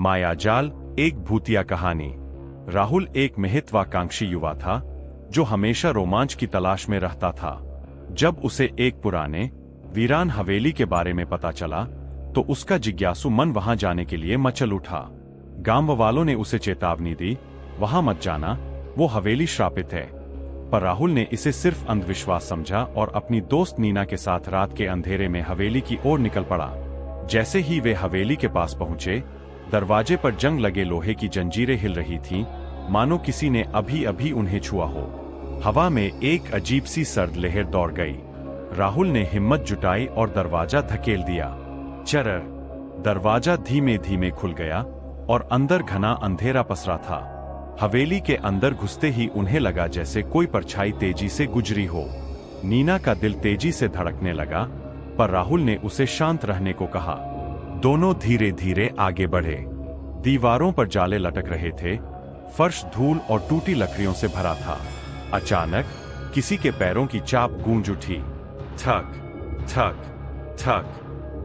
मायाजाल, एक भूतिया कहानी। राहुल एक महत्वाकांक्षी युवा था जो हमेशा रोमांच की तलाश में रहता था। जब उसे एक पुराने वीरान हवेली के बारे में पता चला तो उसका जिज्ञासु मन वहां जाने के लिए मचल उठा। गांव वालों ने उसे चेतावनी दी, वहां मत जाना, वो हवेली श्रापित है। पर राहुल ने इसे सिर्फ अंधविश्वास समझा और अपनी दोस्त नीना के साथ रात के अंधेरे में हवेली की ओर निकल पड़ा। जैसे ही वे हवेली के पास पहुंचे, दरवाजे पर जंग लगे लोहे की जंजीरें हिल रही थीं, मानो किसी ने अभी अभी उन्हें छुआ हो। हवा में एक अजीब सी सर्द लहर दौड़ गई। राहुल ने हिम्मत जुटाई और दरवाजा धकेल दिया। चरर, दरवाजा धीमे धीमे खुल गया और अंदर घना अंधेरा पसरा था। हवेली के अंदर घुसते ही उन्हें लगा जैसे कोई परछाई तेजी से गुजरी हो। नीना का दिल तेजी से धड़कने लगा, पर राहुल ने उसे शांत रहने को कहा। दोनों धीरे धीरे आगे बढ़े। दीवारों पर जाले लटक रहे थे, फर्श धूल और टूटी लकड़ियों से भरा था। अचानक किसी के पैरों की चाप गूंज उठी। थक थक थक।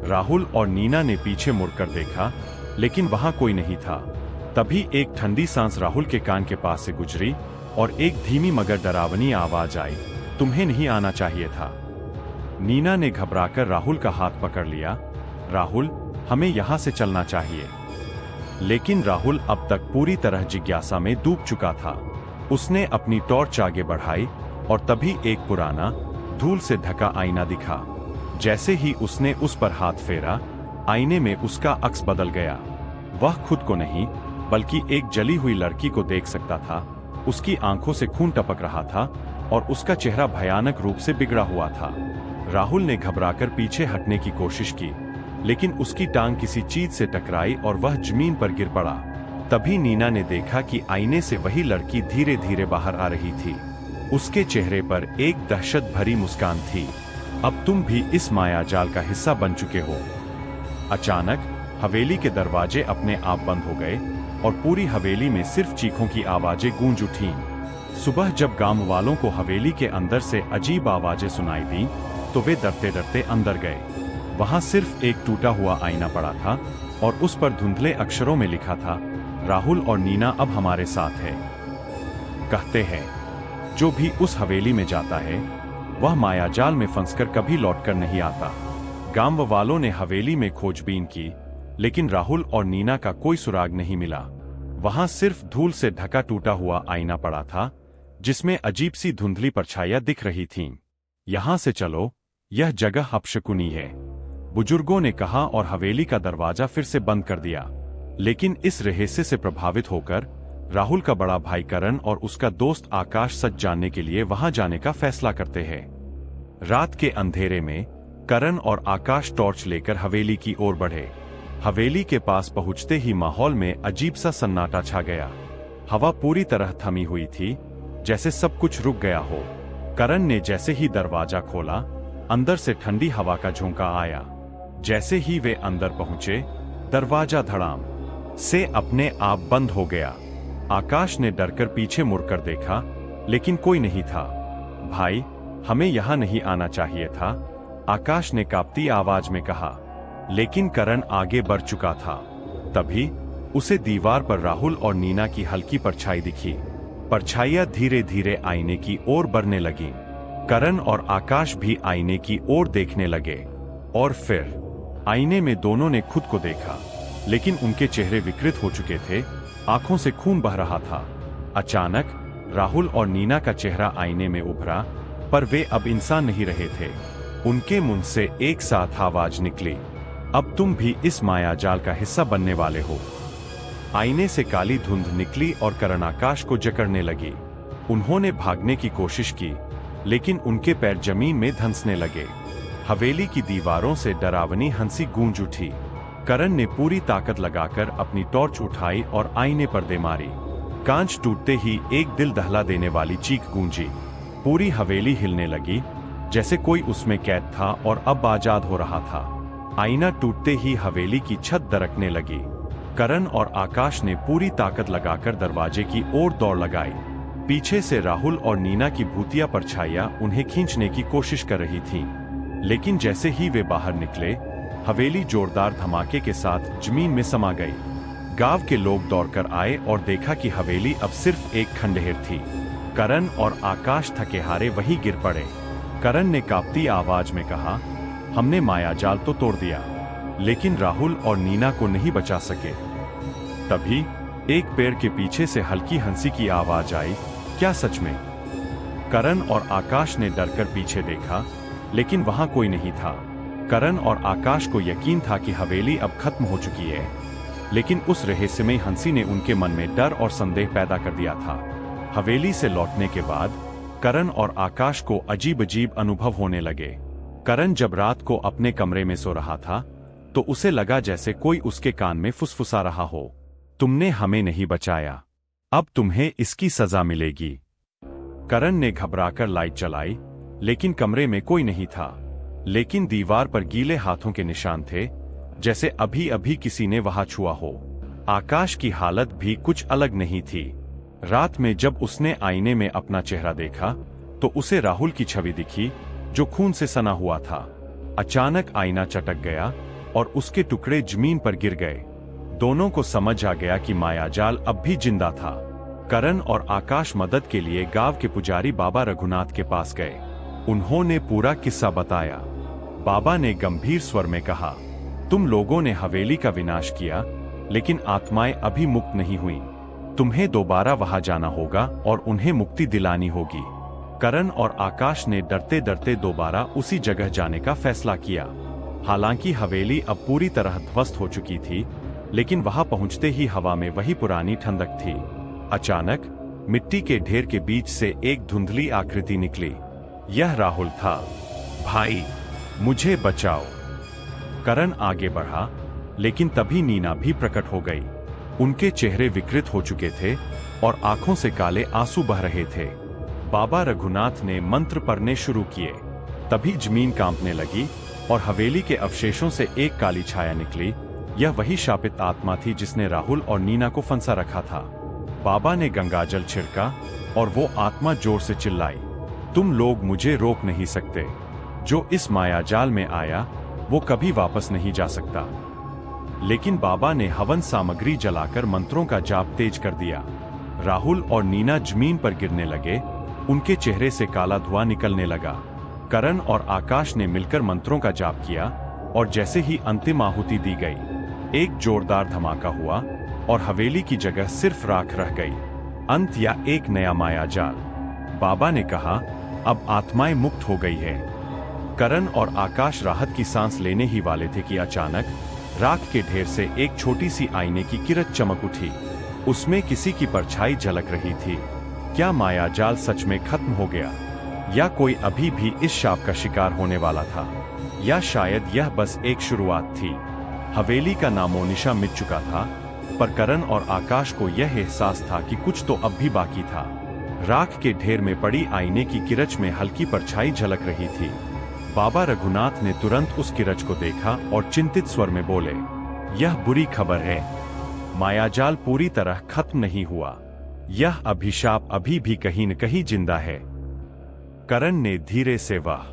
राहुल और नीना ने पीछे मुड़कर देखा, लेकिन वहां कोई नहीं था। तभी एक ठंडी सांस राहुल के कान के पास से गुजरी और एक धीमी मगर डरावनी आवाज आई, तुम्हें नहीं आना चाहिए था। नीना ने घबराकर राहुल का हाथ पकड़ लिया। राहुल, हमें यहां से चलना चाहिए। लेकिन राहुल अब तक पूरी तरह जिज्ञासा में डूब चुका था। उसने अपनी टॉर्च आगे बढ़ाई और तभी एक पुराना, धूल से ढका आईना दिखा। जैसे ही उसने उस पर हाथ फेरा, आईने में उसका अक्स बदल गया। वह खुद को नहीं, बल्कि एक जली हुई लड़की को देख सकता था। उसकी आंखों से खून टपक रहा था और उसका चेहरा भयानक रूप से बिगड़ा हुआ था। राहुल ने घबराकर पीछे हटने की कोशिश की, लेकिन उसकी टांग किसी चीज से टकराई और वह जमीन पर गिर पड़ा। तभी नीना ने देखा कि आईने से वही लड़की धीरे धीरे बाहर आ रही थी। उसके चेहरे पर एक दहशत भरी मुस्कान थी। अब तुम भी इस मायाजाल का हिस्सा बन चुके हो। अचानक हवेली के दरवाजे अपने आप बंद हो गए और पूरी हवेली में सिर्फ चीखों की आवाजें गूंज उठीं। सुबह जब गांव वालों को हवेली के अंदर से अजीब आवाजें सुनाई दी तो वे डरते डरते अंदर गए। वहां सिर्फ एक टूटा हुआ आईना पड़ा था और उस पर धुंधले अक्षरों में लिखा था, राहुल और नीना अब हमारे साथ है। कहते हैं, जो भी उस हवेली में जाता है वह मायाजाल में फंसकर कभी लौटकर नहीं आता। गांव वालों ने हवेली में खोजबीन की, लेकिन राहुल और नीना का कोई सुराग नहीं मिला। वहां सिर्फ धूल से ढका टूटा हुआ आईना पड़ा था, जिसमें अजीब सी धुंधली परछाइयां दिख रही थीं। यहां से चलो, यह जगह अपशकुनी है, बुजुर्गों ने कहा और हवेली का दरवाजा फिर से बंद कर दिया। लेकिन इस रहस्य से प्रभावित होकर राहुल का बड़ा भाई करण और उसका दोस्त आकाश सच जानने के लिए वहां जाने का फैसला करते हैं। रात के अंधेरे में करण और आकाश टॉर्च लेकर हवेली की ओर बढ़े। हवेली के पास पहुंचते ही माहौल में अजीब सा सन्नाटा छा गया। हवा पूरी तरह थमी हुई थी, जैसे सब कुछ रुक गया हो। करण ने जैसे ही दरवाजा खोला, अंदर से ठंडी हवा का झोंका आया। जैसे ही वे अंदर पहुंचे, दरवाजा धड़ाम से अपने आप बंद हो गया। आकाश ने डरकर पीछे मुड़कर देखा, लेकिन कोई नहीं था। भाई, हमें यहां नहीं आना चाहिए था, आकाश ने कांपती आवाज में कहा। लेकिन करण आगे बढ़ चुका था। तभी उसे दीवार पर राहुल और नीना की हल्की परछाई दिखी। परछाइयां धीरे धीरे आईने की ओर बढ़ने लगीं। करण और आकाश भी आईने की ओर देखने लगे और फिर आईने में दोनों ने खुद को देखा, लेकिन उनके चेहरे विकृत हो चुके थे, आंखों से खून बह रहा था। अचानक राहुल और नीना का चेहरा आईने में उभरा, पर वे अब इंसान नहीं रहे थे। उनके मुंह से एक साथ आवाज निकली, अब तुम भी इस मायाजाल का हिस्सा बनने वाले हो। आईने से काली धुंध निकली और करण आकाश को जकड़ने लगी। उन्होंने भागने की कोशिश की, लेकिन उनके पैर जमीन में धंसने लगे। हवेली की दीवारों से डरावनी हंसी गूंज उठी। करण ने पूरी ताकत लगाकर अपनी टॉर्च उठाई और आईने पर दे मारी। कांच टूटते ही एक दिल दहला देने वाली चीख गूंजी। पूरी हवेली हिलने लगी, जैसे कोई उसमें कैद था और अब आजाद हो रहा था। आईना टूटते ही हवेली की छत दरकने लगी। करण और आकाश ने पूरी ताकत लगाकर दरवाजे की ओर दौड़ लगाई। पीछे से राहुल और नीना की भूतिया परछाइयां उन्हें खींचने की कोशिश कर रही थीं। लेकिन जैसे ही वे बाहर निकले, हवेली जोरदार धमाके के साथ जमीन में समा गई। गांव के लोग दौड़कर आए और देखा कि हवेली अब सिर्फ एक खंडहर थी। करण और आकाश थके हारे वहीं गिर पड़े। करण ने कांपती आवाज में कहा, हमने मायाजाल तो तोड़ दिया, लेकिन राहुल और नीना को नहीं बचा सके। तभी एक पेड़ के पीछे से हल्की हंसी की आवाज आई। क्या सच में? करण और आकाश ने डरकर पीछे देखा, लेकिन वहां कोई नहीं था। करण और आकाश को यकीन था कि हवेली अब खत्म हो चुकी है, लेकिन उस रहस्यमय हंसी ने उनके मन में डर और संदेह पैदा कर दिया था। हवेली से लौटने के बाद करण और आकाश को अजीब अजीब अनुभव होने लगे। करण जब रात को अपने कमरे में सो रहा था तो उसे लगा जैसे कोई उसके कान में फुसफुसा रहा हो, तुमने हमें नहीं बचाया, अब तुम्हें इसकी सजा मिलेगी। करण ने घबराकर लाइट जलाई, लेकिन कमरे में कोई नहीं था। लेकिन दीवार पर गीले हाथों के निशान थे, जैसे अभी अभी किसी ने वहां छुआ हो। आकाश की हालत भी कुछ अलग नहीं थी। रात में जब उसने आईने में अपना चेहरा देखा तो उसे राहुल की छवि दिखी, जो खून से सना हुआ था। अचानक आईना चटक गया और उसके टुकड़े जमीन पर गिर गए। दोनों को समझ आ गया कि मायाजाल अब भी जिंदा था। करण और आकाश मदद के लिए गांव के पुजारी बाबा रघुनाथ के पास गए। उन्होंने पूरा किस्सा बताया। बाबा ने गंभीर स्वर में कहा, तुम लोगों ने हवेली का विनाश किया, लेकिन आत्माएं अभी मुक्त नहीं हुई। तुम्हें दोबारा वहां जाना होगा और उन्हें मुक्ति दिलानी होगी। करण और आकाश ने डरते डरते दोबारा उसी जगह जाने का फैसला किया। हालांकि हवेली अब पूरी तरह ध्वस्त हो चुकी थी, लेकिन वहां पहुंचते ही हवा में वही पुरानी ठंडक थी। अचानक मिट्टी के ढेर के बीच से एक धुंधली आकृति निकली। यह राहुल था। भाई, मुझे बचाओ। करण आगे बढ़ा, लेकिन तभी नीना भी प्रकट हो गई। उनके चेहरे विकृत हो चुके थे और आंखों से काले आंसू बह रहे थे। बाबा रघुनाथ ने मंत्र पढ़ने शुरू किए। तभी जमीन कांपने लगी और हवेली के अवशेषों से एक काली छाया निकली। यह वही शापित आत्मा थी जिसने राहुल और नीना को फंसा रखा था। बाबा ने गंगाजल छिड़का और वो आत्मा जोर से चिल्लाई, तुम लोग मुझे रोक नहीं सकते। जो इस मायाजाल में आया वो कभी वापस नहीं जा सकता। लेकिन बाबा ने हवन सामग्री जलाकर मंत्रों का जाप तेज कर दिया। राहुल और नीना जमीन पर गिरने लगे। उनके चेहरे से काला धुआं निकलने लगा। करण और आकाश ने मिलकर मंत्रों का जाप किया और जैसे ही अंतिम आहुति दी गई, एक जोरदार धमाका हुआ और हवेली की जगह सिर्फ राख रह गई। अंत या एक नया मायाजाल। बाबा ने कहा, अब आत्माएं मुक्त हो गई है। करण और आकाश राहत की सांस लेने ही वाले थे कि अचानक राख के ढेर से एक छोटी सी आईने की किरण चमक उठी। उसमें किसी की परछाई झलक रही थी। क्या मायाजाल सच में खत्म हो गया, या कोई अभी भी इस शाप का शिकार होने वाला था, या शायद यह बस एक शुरुआत थी। हवेली का नामोनिशा मिट चुका था, पर करण और आकाश को यह एहसास था कि कुछ तो अब भी बाकी था। राख के ढेर में पड़ी आईने की किरच में हल्की परछाई झलक रही थी। बाबा रघुनाथ ने तुरंत उस किरच को देखा और चिंतित स्वर में बोले, यह बुरी खबर है। मायाजाल पूरी तरह खत्म नहीं हुआ। यह अभिशाप अभी भी कहीं न कहीं जिंदा है। करण ने धीरे से वाह